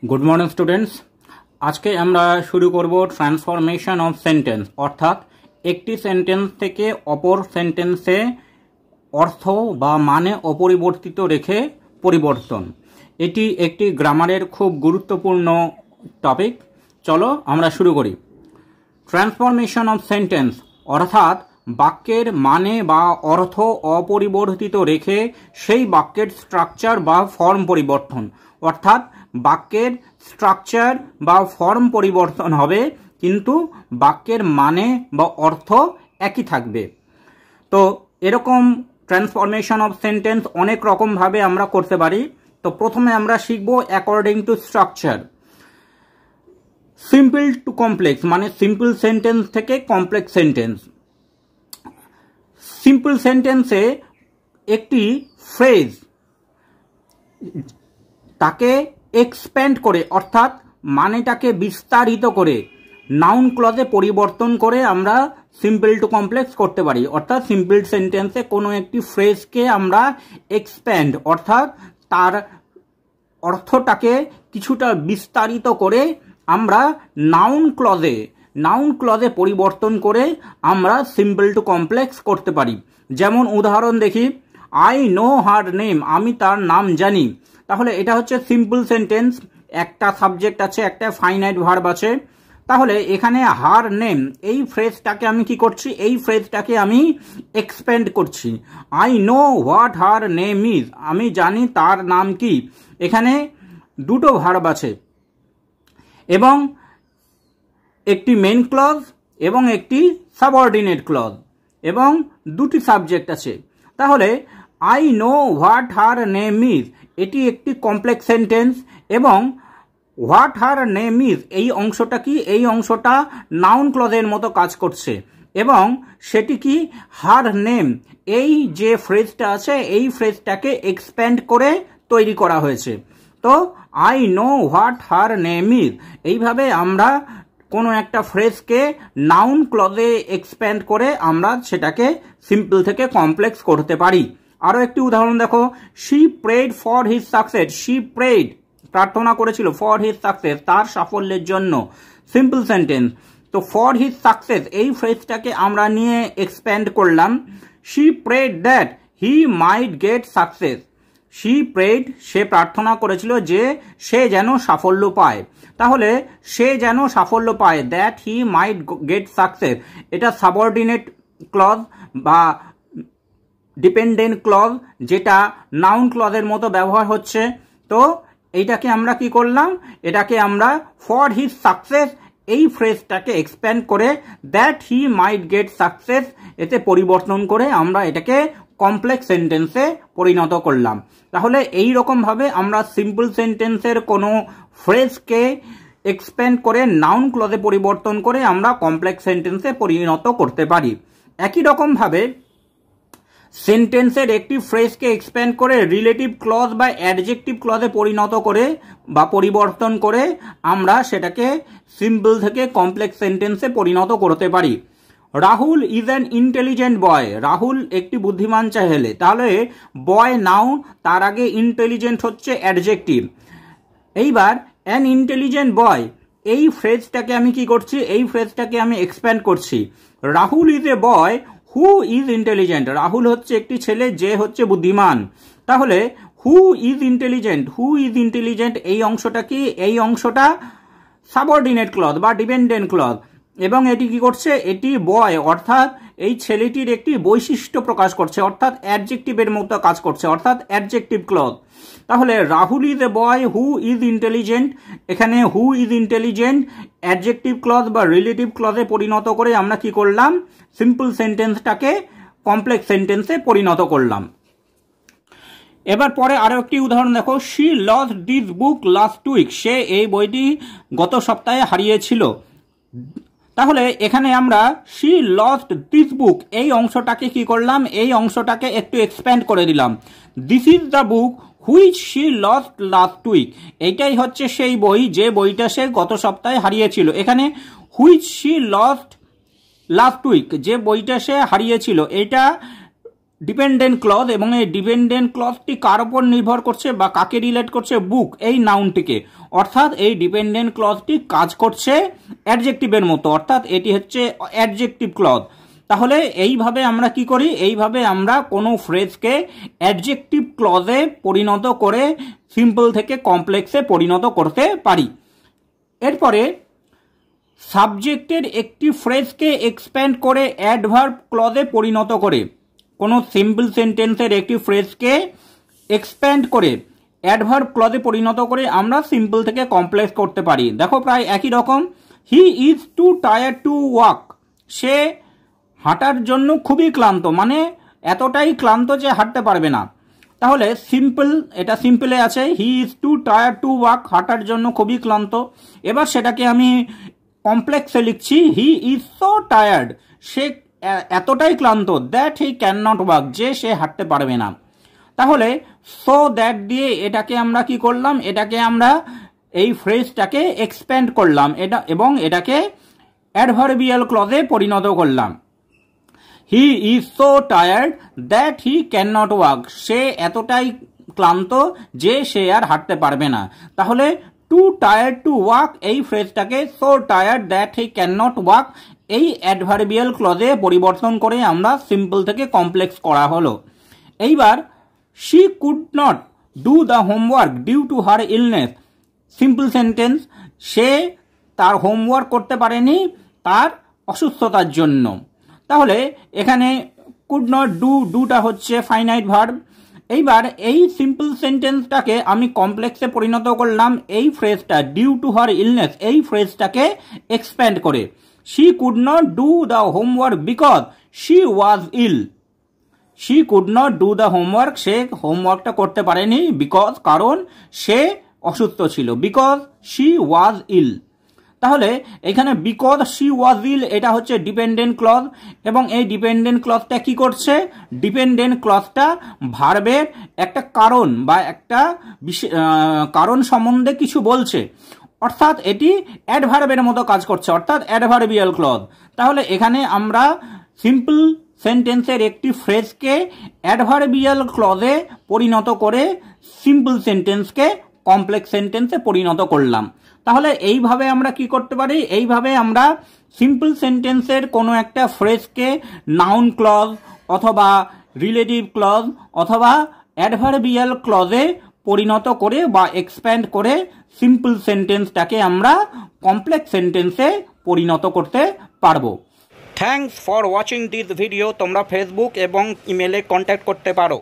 Good morning students. आज के আমরা শুরু করব ট্রান্সফরমেশন অফ সেন্টেন্স, অর্থাৎ একটি সেন্টেন্স থেকে অপর সেন্টেন্সে অর্থ বা মানে অপরিবর্তিত রেখে পরিবর্তন। এটি একটি গ্রামারের খুব গুরুত্বপূর্ণ টপিক। চলো আমরা শুরু করি। ট্রান্সফরমেশন অফ সেন্টেন্স অর্থাৎ বাক্যের মানে বা অর্থ অপরিবর্তিত রেখে সেই বাক্যের স্ট্রাকচার বা ফর্ম পরিবর্তন, অর্থাৎ বাক্যের স্ট্রাকচার বা ফর্ম পরিবর্তন হবে কিন্তু বাক্যের মানে বা অর্থ একই থাকবে। তো এরকম ট্রান্সফরমেশন অফ সেন্টেন্স অনেক রকমভাবে আমরা করতে পারি। তো প্রথমে আমরা শিখব according to structure. Simple to complex মানে সিম্পল সেন্টেন্স থেকে কমপ্লেক্স সেন্টেন্স। সিম্পল সেন্টেন্সে একটি ফ্রেজ তাকে এক্সপ্যান্ড করে অর্থাৎ মানেটাকে বিস্তারিত করে নাউন ক্লজে পরিবর্তন করে আমরা সিম্পল টু কমপ্লেক্স করতে পারি। অর্থাৎ সিম্পল সেন্টেন্সে কোনো একটি ফ্রেজকে আমরা এক্সপ্যান্ড অর্থাৎ তার অর্থটাকে কিছুটা বিস্তারিত করে আমরা নাউন ক্লজে পরিবর্তন করে আমরা সিম্পল টু কমপ্লেক্স করতে পারি। যেমন উদাহরণ দেখি, আই নো হার নেম, আমি তার নাম জানি। তাহলে এটা হচ্ছে সিম্পল সেন্টেন্স, একটা সাবজেক্ট আছে, একটা ফাইনাইট ভার্ব আছে। তাহলে এখানে হার নেম এই ফ্রেজটাকে আমি কি করছি, এই ফ্রেজটাকে আমি এক্সপ্যান্ড করছি। I know what her name is, আমি জানি তার নাম কি। এখানে দুটো ভার্ব আছে এবং একটি মেইন ক্লজ এবং একটি সাবঅর্ডিনেট ক্লজ এবং দুটি সাবজেক্ট আছে। তাহলে I know what her name is এটি একটি কমপ্লেক্স সেন্টেন্স এবং হোয়াট হার নেম ইজ এই অংশটা কি, এই অংশটা নাউন ক্লজের মতো কাজ করছে এবং সেটি কি হার নেম এই যে ফ্রেজটা আছে এই ফ্রেজটাকে এক্সপ্যান্ড করে তৈরি করা হয়েছে। তো I know what her name is এইভাবে আমরা কোনো একটা ফ্রেজকে নাউন ক্লজে এক্সপ্যান্ড করে আমরা সেটাকে সিম্পল থেকে কমপ্লেক্স করতে পারি। আরও একটি উদাহরণ দেখো, she prayed for his success, she prayed প্রার্থনা করেছিল, ফর হিজ সাকসেস তার সাফল্যের জন্য। Simple sentence. তো ফর হিজ সাকসেস এই ফ্রেজটাকে আমরা নিয়ে এক্সপ্যান্ড করলাম, she prayed that he might get success. She prayed সে প্রার্থনা করেছিল যে সে যেন সাফল্য পায়। তাহলে সে যেন সাফল্য পায়, that he might get success এটা সাবঅর্ডিনেট ক্লজ বা ডিপেন্ডেন্ট ক্লজ যেটা নাউন ক্লজের মতো ব্যবহার হচ্ছে। তো এইটাকে আমরা কি করলাম, এটাকে আমরা ফর হিজ সাকসেস এই ফ্রেজটাকে এক্সপ্যান্ড করে that he might get success এতে পরিবর্তন করে আমরা এটাকে কমপ্লেক্স সেন্টেন্সে পরিণত করলাম। তাহলে এই রকমভাবে আমরা সিম্পল সেন্টেন্সের কোনো ফ্রেজকে এক্সপ্যান্ড করে নাউন ক্লজে পরিবর্তন করে আমরা কমপ্লেক্স সেন্টেন্সে পরিণত করতে পারি। একই রকমভাবে সেন্টেন্সের একটি ফ্রেজকে এক্সপ্যান্ড করে রিলেটিভ ক্লজ বা অ্যাডজেক্টিভ ক্লজে পরিণত করে বা পরিবর্তন করে আমরা সেটাকে সিম্পল থেকে কমপ্লেক্স সেন্টেন্সে পরিণত করতে পারি। রাহুল ইজ অ্যান ইন্টেলিজেন্ট বয়, রাহুল একটি বুদ্ধিমান ছেলে। তাহলে বয় নাউন, তার আগে ইন্টেলিজেন্ট হচ্ছে অ্যাডজেক্টিভ। এইবার অ্যান ইন্টেলিজেন্ট বয় এই ফ্রেজটাকে আমি কি করছি, এই ফ্রেজটাকে আমি এক্সপ্যান্ড করছি। Rahul is a boy who is intelligent, Rahul হচ্ছে একটি ছেলে যে হচ্ছে বুদ্ধিমান। তাহলে হু ইজ ইন্টেলিজেন্ট এই অংশটা কি, এই অংশটা সাবঅর্ডিনেট ক্লজ বা ডিপেন্ডেন্ট ক্লজ এবং এটি কি করছে, এটি বয় অর্থাৎ এই ছেলেটির একটি বৈশিষ্ট্য প্রকাশ করছে অর্থাৎ অ্যাডজেক্টিভের মতো কাজ করছে অর্থাৎ অ্যাডজেক্টিভ ক্লজ। তাহলে Rahul is a boy who is intelligent, এখানে who is intelligent adjective clause বা রিলেটিভ ক্লজে পরিণত করে আমরা কি করলাম, সিম্পল সেন্টেন্সটাকে কমপ্লেক্স সেন্টেন্সে পরিণত করলাম। এবার পরে আরো একটি উদাহরণ দেখো, she lost this book last week, সে এই বইটি গত সপ্তাহে হারিয়েছিল। তাহলে এখানে আমরা শি লস্ট দিস বুক এই অংশটাকে কি করলাম, এই অংশটাকে একটু এক্সপ্যান্ড করে দিলাম। This is the book which she lost last week, এইটাই হচ্ছে সেই বই যে বইটা সে গত সপ্তাহে হারিয়েছিল। এখানে which she lost last week যে বইটা সে হারিয়েছিল এটা ডিপেন্ডেন্ট ক্লজ, এবং এই ডিপেন্ডেন্ট ক্লজটি কার উপর নির্ভর করছে বা কাকে রিলেট করছে? বুক, এই নাউনটিকে। অর্থাৎ এই ডিপেন্ডেন্ট ক্লজটি কাজ করছে অ্যাডজেক্টিভের মতো, অর্থাৎ এটি হচ্ছে অ্যাডজেক্টিভ ক্লজ। তাহলে এইভাবে আমরা কি করি? এইভাবে আমরা কোনো ফ্রেজকে অ্যাডজেক্টিভ ক্লজে পরিণত করে সিম্পল থেকে কমপ্লেক্সে পরিণত করতে পারি। এরপরে সাবজেক্টের একটি ফ্রেজকে এক্সপ্যান্ড করে অ্যাডভার্ব ক্লজে পরিণত করে, কোনো সিম্পল সেন্টেন্সের একটি ফ্রেজকে এক্সপ্যান্ড করে অ্যাডভার্ব ক্লজে পরিণত করে আমরা সিম্পল থেকে কমপ্লেক্স করতে পারি। দেখো প্রায় একই রকম। He is too tired to walk, সে হাঁটার জন্য খুবই ক্লান্ত, মানে এতটাই ক্লান্ত যে হাঁটতে পারবে না। তাহলে সিম্পল, এটা সিম্পলে আছে, হি is too tired to walk, হাঁটার জন্য খুবই ক্লান্ত। এবার সেটাকে আমি কমপ্লেক্সে লিখছি, হি ইজ সো টায়ার্ড, সে এতটাই ক্লান্ত, that he can not walk, যে সে হাঁটতে পারবে না। তাহলে সো দ্যাট দিয়ে এটাকে আমরা কি করলাম? এটাকে আমরা এই ফ্রেজটাকে এক্সপ্যান্ড করলাম এটা, এবং এটাকে অ্যাডভার্বিয়াল ক্লজে পরিণত করলাম। He is so tired that he can not walk, সে এতটাই ক্লান্ত যে সে আর হাঁটতে পারবে না। তাহলে টু টায়ার্ড টু ওয়াক এই ফ্রেজটাকে so tired that he can not walk এই অ্যাডভার্বিয়াল ক্লজে পরিবর্তন করে আমরা সিম্পল থেকে কমপ্লেক্স করা হলো। এইবার she could not do the homework due to her illness, simple sentence, সে তার হোমওয়ার্ক করতে পারেনি তার অসুস্থতার জন্য। তাহলে এখানে কুড নট ডু, ডুটা হচ্ছে ফাইনাইট ভার্ব। এইবার এই সিম্পল সেন্টেন্সটাকে আমি কমপ্লেক্সে পরিণত করলাম এই ফ্রেজটা ডিউ টু হার ইলনেস এই ফ্রেজটাকে এক্সপ্যান্ড করে। She could not do the homework because she was ill, she could not do the homework, সে হোমওয়ার্কটা করতে পারেনি, বিকজ কারণ সে অসুস্থ ছিল, বিকজ শি ওয়াজ ইল। তাহলে এখানে বিকজ শি ওয়াজ ইল এটা হচ্ছে ডিপেন্ডেন্ট ক্লজ, এবং এই ডিপেন্ডেন্ট ক্লজটা কি করছে? ডিপেন্ডেন্ট ক্লজটা ভার্বের একটা কারণ বা একটা কারণ সম্বন্ধে কিছু বলছে, অর্থাৎ এটি অ্যাডভার্বের মতো কাজ করছে, অর্থাৎ অ্যাডভার্বিয়াল ক্লজ। তাহলে এখানে আমরা সিম্পল সেন্টেন্সের একটি ফ্রেজকে অ্যাডভার্বিয়াল ক্লজে পরিণত করে সিম্পল সেন্টেন্সকে কমপ্লেক্স সেন্টেন্সে পরিণত করলাম। তাহলে এইভাবে আমরা কি করতে পারি? এইভাবে আমরা সিম্পল সেন্টেন্সের কোনো একটা ফ্রেজকে নাউন ক্লজ অথবা রিলেটিভ ক্লজ অথবা অ্যাডভার্বিয়াল ক্লজে পরিণত করে বা এক্সপ্যান্ড করে সিম্পল সেন্টেন্সটাকে আমরা কমপ্লেক্স সেন্টেন্সে পরিণত করতে পারবো। Thanks for watching this video. তোমরা ফেসবুক এবং ইমেলে কন্ট্যাক্ট করতে পারো।